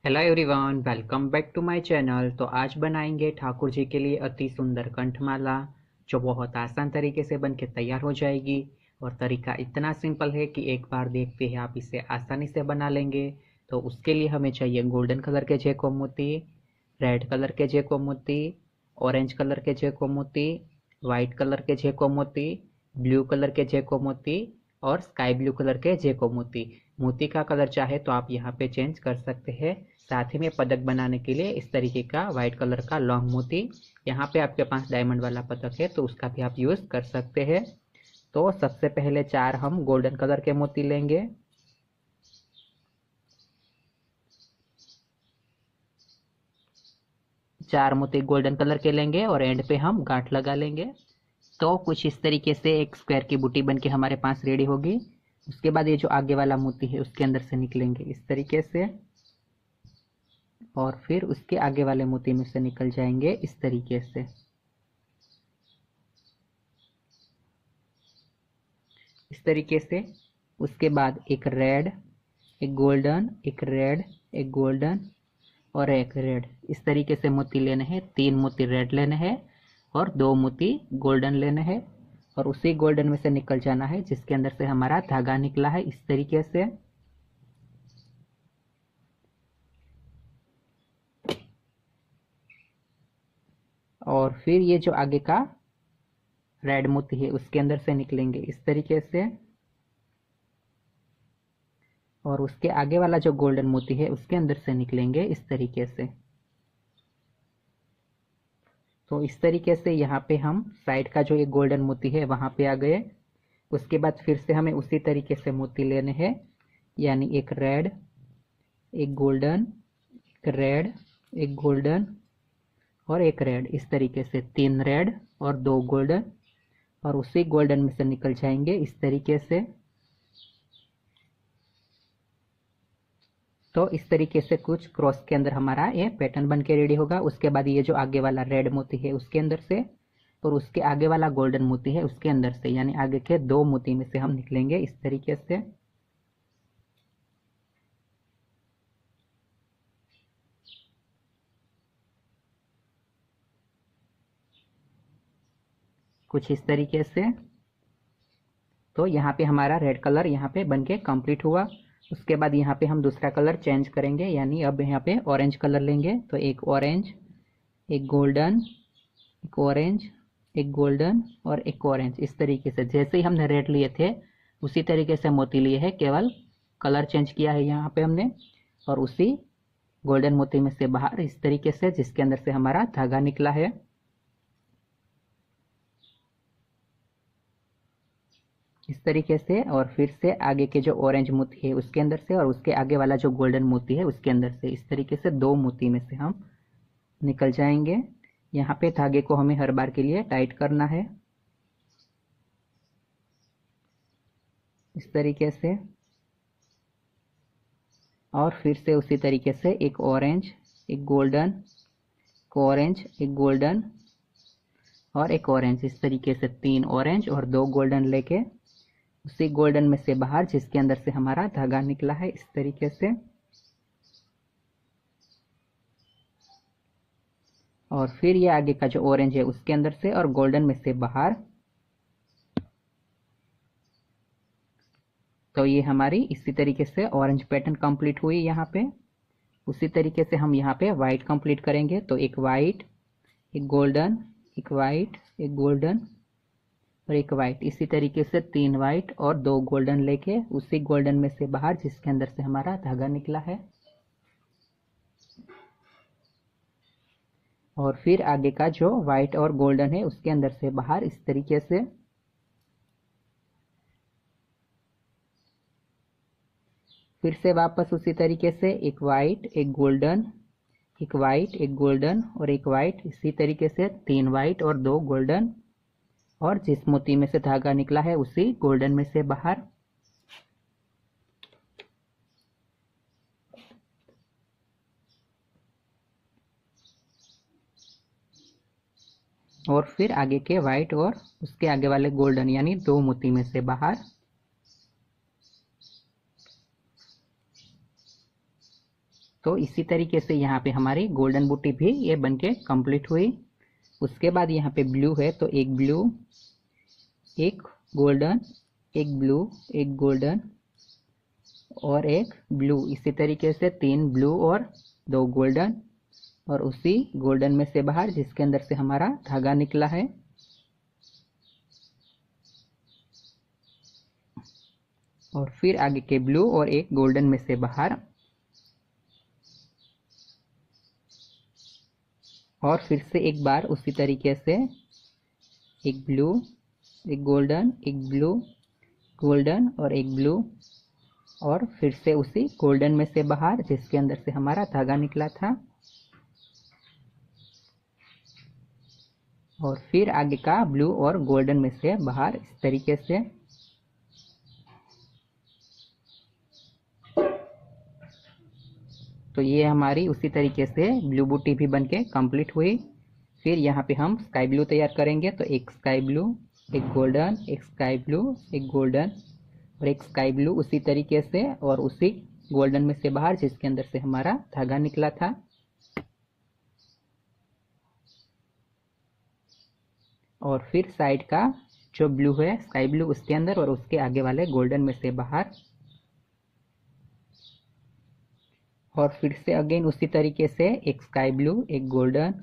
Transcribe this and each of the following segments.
Hello everyone, welcome back to my channel. तो आज बनाएंगे ठाकुर जी के लिए अति सुंदर कंठमाला, जो बहुत आसान तरीके से बनके तैयार हो जाएगी। और तरीका इतना सिंपल है कि एक बार देखते ही आप इसे आसानी से बना लेंगे। तो उसके लिए हमें चाहिए गोल्डन कलर के जेको मोती, रेड कलर के जेको मोती, ऑरेंज कलर के जेको मोती, वाइट कलर के जेको मोती, ब्लू कलर के जेको मोती और स्काई ब्लू कलर के जेको मोती। मोती का कलर चाहे तो आप यहाँ पे चेंज कर सकते हैं। साथ ही में पदक बनाने के लिए इस तरीके का व्हाइट कलर का लॉन्ग मोती, यहाँ पे आपके पास डायमंड वाला पदक है तो उसका भी आप यूज़ कर सकते हैं। तो सबसे पहले 4 हम गोल्डन कलर के मोती लेंगे। चार मोती गोल्डन कलर के लेंगे और एंड पे हम गांठ लगा लेंगे। तो कुछ इस तरीके से एक स्क्वायर की बूटी बन के हमारे पास रेडी होगी। उसके बाद ये जो आगे वाला मोती है उसके अंदर से निकलेंगे इस तरीके से, और फिर उसके आगे वाले मोती में से निकल जाएंगे इस तरीके से। इस तरीके से उसके बाद एक रेड, एक गोल्डन, एक रेड, एक गोल्डन और एक रेड, इस तरीके से मोती लेने हैं। 3 मोती रेड लेने हैं और 2 मोती गोल्डन लेने हैं, और उसी गोल्डन में से निकल जाना है जिसके अंदर से हमारा धागा निकला है इस तरीके से। और फिर ये जो आगे का रेड मोती है उसके अंदर से निकलेंगे इस तरीके से, और उसके आगे वाला जो गोल्डन मोती है उसके अंदर से निकलेंगे इस तरीके से। तो इस तरीके से यहाँ पे हम साइड का जो ये गोल्डन मोती है वहाँ पे आ गए। उसके बाद फिर से हमें उसी तरीके से मोती लेने हैं, यानी एक रेड, एक गोल्डन, एक रेड, एक गोल्डन और एक रेड, इस तरीके से 3 रेड और 2 गोल्डन, और उसी गोल्डन में से निकल जाएंगे इस तरीके से। तो इस तरीके से कुछ क्रॉस के अंदर हमारा ये पैटर्न बन के रेडी होगा। उसके बाद ये जो आगे वाला रेड मोती है उसके अंदर से, और उसके आगे वाला गोल्डन मोती है उसके अंदर से, यानी आगे के 2 मोती में से हम निकलेंगे इस तरीके से। कुछ इस तरीके से। तो यहाँ पे हमारा रेड कलर यहाँ पे बन के कंप्लीट हुआ। उसके बाद यहाँ पे हम दूसरा कलर चेंज करेंगे, यानी अब यहाँ पे ऑरेंज कलर लेंगे। तो एक ऑरेंज, एक गोल्डन, एक ऑरेंज, एक गोल्डन और एक ऑरेंज, इस तरीके से जैसे ही हमने रेड लिए थे उसी तरीके से मोती लिए हैं, केवल कलर चेंज किया है यहाँ पे हमने। और उसी गोल्डन मोती में से बाहर इस तरीके से, जिसके अंदर से हमारा धागा निकला है। इस तरीके से, और फिर से आगे के जो ऑरेंज मोती है उसके अंदर से, और उसके आगे वाला जो गोल्डन मोती है उसके अंदर से, इस तरीके से 2 मोती में से हम निकल जाएंगे। यहाँ पे धागे को हमें हर बार के लिए टाइट करना है इस तरीके से। और फिर से उसी तरीके से एक ऑरेंज, एक गोल्डन, एक ऑरेंज, एक गोल्डन और एक ऑरेंज, इस तरीके से 3 ऑरेंज और 2 गोल्डन लेके उसी गोल्डन में से बाहर, जिसके अंदर से हमारा धागा निकला है इस तरीके से। और फिर ये आगे का जो ऑरेंज है उसके अंदर से और गोल्डन में से बाहर। तो ये हमारी इसी तरीके से ऑरेंज पैटर्न कंप्लीट हुई यहाँ पे। उसी तरीके से हम यहाँ पे वाइट कंप्लीट करेंगे। तो एक वाइट, एक गोल्डन, एक वाइट, एक गोल्डन और एक वाइट, इसी तरीके से 3 वाइट और 2 गोल्डन लेके उसी गोल्डन में से बाहर, जिसके अंदर से हमारा धागा निकला है। और फिर आगे का जो वाइट और गोल्डन है उसके अंदर से बाहर इस तरीके से। फिर से वापस उसी तरीके से एक वाइट, एक गोल्डन, एक वाइट, एक गोल्डन और एक वाइट, इसी तरीके से 3 वाइट और 2 गोल्डन, और जिस मोती में से धागा निकला है उसी गोल्डन में से बाहर। और फिर आगे के वाइट और उसके आगे वाले गोल्डन, यानी 2 मोती में से बाहर। तो इसी तरीके से यहाँ पे हमारी गोल्डन बूटी भी ये बनके कंप्लीट हुई। उसके बाद यहाँ पे ब्लू है तो एक ब्लू, एक गोल्डन, एक ब्लू, एक गोल्डन और एक ब्लू, इसी तरीके से 3 ब्लू और 2 गोल्डन, और उसी गोल्डन में से बाहर जिसके अंदर से हमारा धागा निकला है। और फिर आगे के ब्लू और एक गोल्डन में से बाहर, और फिर से एक बार उसी तरीके से एक ब्लू, एक गोल्डन, एक ब्लू, गोल्डन और एक ब्लू, और फिर से उसी गोल्डन में से बाहर जिसके अंदर से हमारा धागा निकला था। और फिर आगे का ब्लू और गोल्डन में से बाहर इस तरीके से। तो ये हमारी उसी तरीके से ब्लू बूटी भी बनके कंप्लीट हुई। फिर यहाँ पे हम स्काई ब्लू तैयार करेंगे। तो एक स्काई ब्लू, एक गोल्डन, एक स्काई ब्लू, एक गोल्डन और एक स्काई ब्लू उसी तरीके से, और उसी गोल्डन में से बाहर जिसके अंदर से हमारा धागा निकला था। और फिर साइड का जो ब्लू है स्काई ब्लू उसके अंदर, और उसके आगे वाले गोल्डन में से बाहर। और फिर से अगेन उसी तरीके से एक स्काई ब्लू, एक गोल्डन,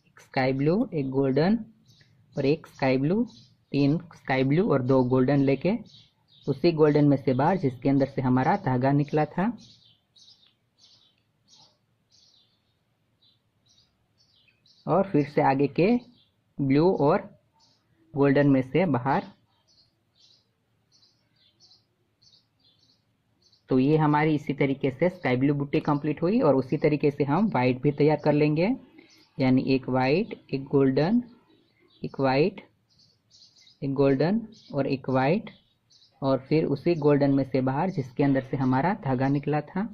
एक स्काई ब्लू, एक गोल्डन और एक स्काई ब्लू, 3 स्काई ब्लू और 2 गोल्डन लेके उसी गोल्डन में से बाहर जिसके अंदर से हमारा धागा निकला था। और फिर से आगे के ब्लू और गोल्डन में से बाहर। तो ये हमारी इसी तरीके से स्काई ब्लू बूटी कंप्लीट हुई। और उसी तरीके से हम वाइट भी तैयार कर लेंगे, यानी एक वाइट, एक गोल्डन, एक वाइट, एक गोल्डन और एक वाइट, और फिर उसी गोल्डन में से बाहर जिसके अंदर से हमारा धागा निकला था।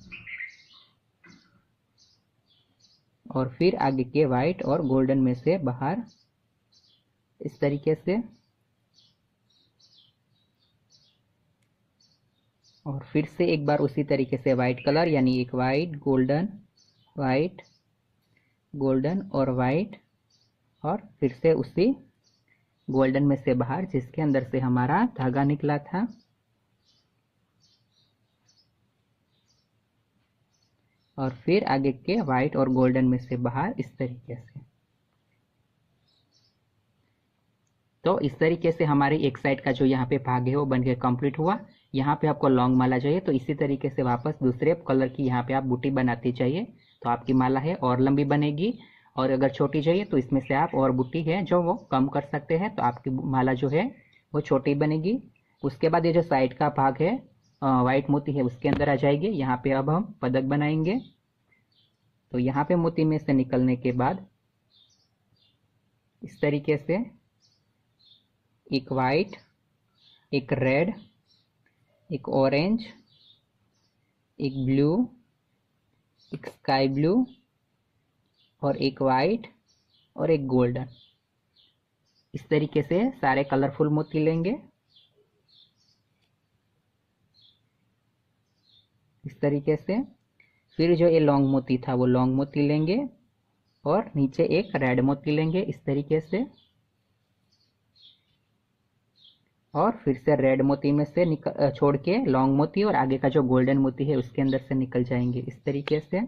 और फिर आगे के वाइट और गोल्डन में से बाहर इस तरीके से। और फिर से एक बार उसी तरीके से वाइट कलर, यानी एक वाइट, गोल्डन, वाइट, गोल्डन और वाइट, और फिर से उसी गोल्डन में से बाहर जिसके अंदर से हमारा धागा निकला था। और फिर आगे के वाइट और गोल्डन में से बाहर इस तरीके से। तो इस तरीके से हमारी एक साइड का जो यहाँ पे भाग है वो बनके कंप्लीट हुआ। यहाँ पे आपको लॉन्ग माला चाहिए तो इसी तरीके से वापस दूसरे कलर की यहाँ पे आप बूटी बनाती चाहिए, तो आपकी माला है और लंबी बनेगी। और अगर छोटी चाहिए तो इसमें से आप और बूटी है जो वो कम कर सकते हैं, तो आपकी माला जो है वो छोटी बनेगी। उसके बाद ये जो साइड का भाग है वाइट मोती है उसके अंदर आ जाएगी। यहाँ पे अब हम पदक बनाएंगे। तो यहाँ पे मोती में से निकलने के बाद इस तरीके से एक वाइट, एक रेड, एक ऑरेंज, एक ब्लू, एक स्काई ब्लू और एक वाइट और एक गोल्डन, इस तरीके से सारे कलरफुल मोती लेंगे। इस तरीके से फिर जो ये लॉन्ग मोती था वो लॉन्ग मोती लेंगे और नीचे एक रेड मोती लेंगे इस तरीके से। और फिर से रेड मोती में से छोड़ के लॉन्ग मोती और आगे का जो गोल्डन मोती है उसके अंदर से निकल जाएंगे इस तरीके से।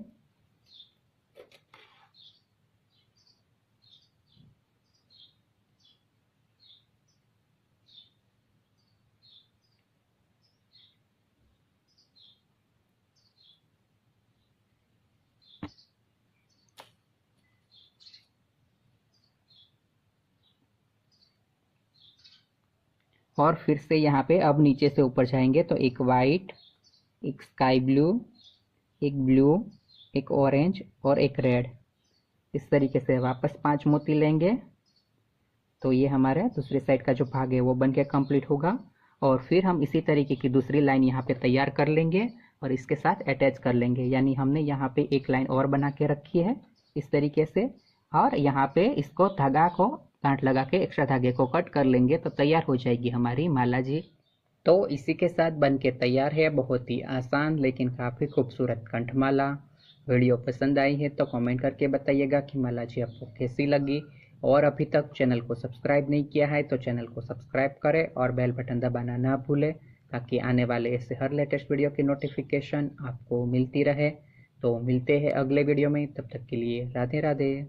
और फिर से यहाँ पे अब नीचे से ऊपर जाएंगे तो एक वाइट, एक स्काई ब्लू, एक ऑरेंज और एक रेड, इस तरीके से वापस 5 मोती लेंगे। तो ये हमारे दूसरे साइड का जो भाग है वो बनके कंप्लीट होगा। और फिर हम इसी तरीके की दूसरी लाइन यहाँ पे तैयार कर लेंगे और इसके साथ अटैच कर लेंगे, यानी हमने यहाँ पे एक लाइन और बना के रखी है इस तरीके से। और यहाँ पे इसको धागा को गांठ लगा के एक्स्ट्रा धागे को कट कर लेंगे तो तैयार हो जाएगी हमारी माला जी। तो इसी के साथ बन के तैयार है बहुत ही आसान लेकिन काफ़ी खूबसूरत कंठमाला। वीडियो पसंद आई है तो कमेंट करके बताइएगा कि माला जी आपको कैसी लगी। और अभी तक चैनल को सब्सक्राइब नहीं किया है तो चैनल को सब्सक्राइब करें और बेल बटन दबाना ना भूलें, ताकि आने वाले ऐसे हर लेटेस्ट वीडियो की नोटिफिकेशन आपको मिलती रहे। तो मिलते हैं अगले वीडियो में, तब तक के लिए राधे राधे।